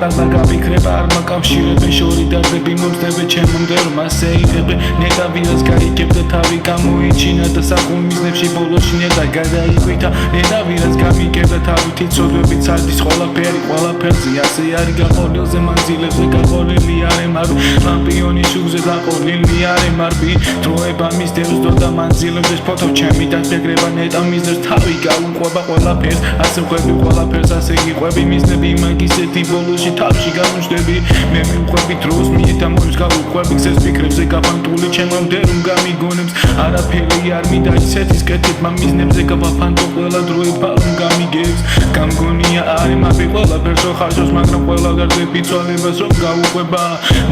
ახლა გავიქრება არ მაკავშირებენ შორი დარდები მომწდები ჩემამდე რომ ასე იღებე ნეტა ვირას გაიგებდა თავი გამოიჩინა და საკულ მიზნებში ბოლოში ნეტა გადაიყვითა ნეტა ვირას გამიგებდა თავითი ცოდვებით სარდის ყველაფერზე ასე არის გაყოლილზე მანძილებზე გაყოლილი არე მარბი ლამპიონი შუგზე გაყოლილი არე მარბი დროება მისდევს დრო და მანძილებზე ფოთო ჩემი დაგეგრება ნეტა მიზნებს თავი გაუყვება ყველაფერს ასე ყვები ყველაფერს ასე გიყვები მიზნები მაგისეთი ბოლოში თავში გამოჩნდები მე მიყვები დროს მიეთა მოებს გავუყვები გზებს ფიქრებზე გაფანტული ჩემამდე რომ გამიგონებს არაფერი არ მინდა ისეთის კეთებმა მიზნებზე გავაფანტო ყველა დროება რომ გამიგებს გამგონია არი მაფი ყველაფერს რო ხარჯავს მაგრამ ყველა გარდები ცვალებას რომ გაუყვება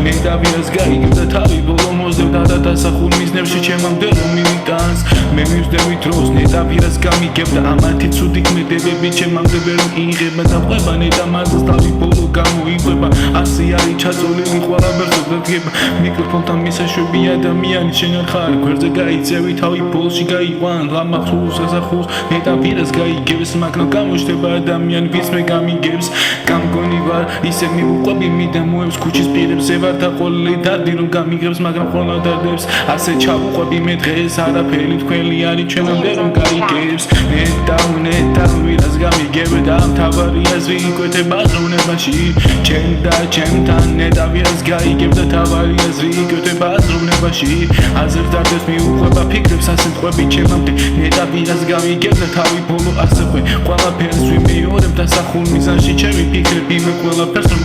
მე დავიას გაიგებდა თავი ბოლო მოძებდა და დასახულ მიზნებში ჩემამდე რომ მივიტანს მე მივსდევი დროს ნეტა ვირას გამიგებდა ამათი ცუდი ქმედებები ჩემამდე ვერ მიიღება და ყვება ნეტა მაზას თავი ბოლო გამოიყვება ასე არის ჩაწოლილი ყველაფერს ვდგება მიკროფონთან მისაშვები ადამიანი შენ არ ხარ გვერდზე გაიწევი თავი ბოლში გაიყვან ლამახულს გასახულს ნეტა ვირას გაიგებს მაგრამ გამოჩნდება ადამიანი ვის მე გამიგებს გამგონი ვარ ისე მიუყვები მიდამოებს ქუჩის პირებზე ვარ დაყოლილი დარდი რომ გამიგებს მაგრამ ხოლმე დარდებს ასე ჩავუყვები მე დღეს არაფერი თქვენი არის ჩვენამდე რომ გაიგებს ნეტა ვირას გამიგებდა მთავარია ზრიკვეთება ზრუნებაში ჩემ და ჩემთან ნეტა ვირას გაიგებდა თავარია ზრიკვეთება ზრუნებაში აზრ დარდებს მიუყვება ფიქრებს ასე ყვები ჩემამდე ნეტა ვირას გამიგებდა თავი ბოლო ასე ყვე ყველაფერს ვიმეორებ და სახულ მიზანში ჩემი ფიქრები მე ყველაფერს რომ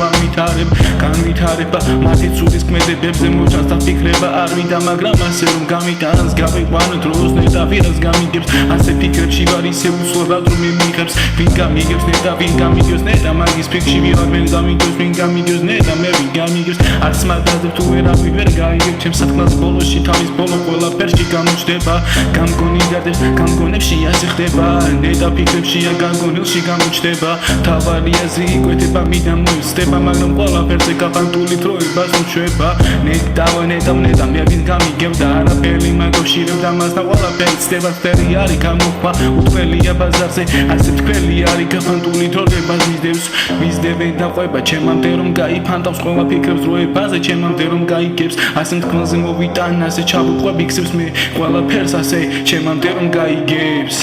განვითარება მათი ცუდის ქმედებებზე მოჩანს და ფიქრება არ მინდა მაგრამ ასე რომ გამიტანს გავიყვან დროს ნეტა ვირას გამიგებს ასე ფიქრებში ვარ ისე უცვლელად რომ მიიღებს ვინ გამიგებს ნეტა ვინ გამიგებს ნეტა მაგის ფიქრში ვარ ვინ გამიგებს ვინ გამიგებს ნეტა მე ვინ გამიგებს არც მაგაზე თუ ვერავი ვერ გაიგებს ჩემს სათქმელს ბოლოში თავის ბოლო ყველაფერში გამოჩნდება გამგონი დარდებს გამგონებში ასე ხდება ნეტა ფიქრებშია გამგონილში გამოჩნდება თავარია ზრიკვეთება მიდამოევსდება მაგრამ ყველაფერზე გაფანტული დროებას უჩვება ნეტა მე ვინ გამიგებდა არაფერი მაკავშირებდა მას და ყველაფერი ცდება ფერი არის გამოხვა უთველია ბაზარზე ასე თქველი არის გაფანტული დროებას მისდევენ და ყვება ჩემამდე რომ გაიფანტავს ყველა ფიქრებს დროებაზე ჩემამდე რომ გაიგებს ასე თქმაზე მოვიტან ასე ჩავუყვები გზებს მე ყველაფერს ასე ჩემამდე რომ გაიგებს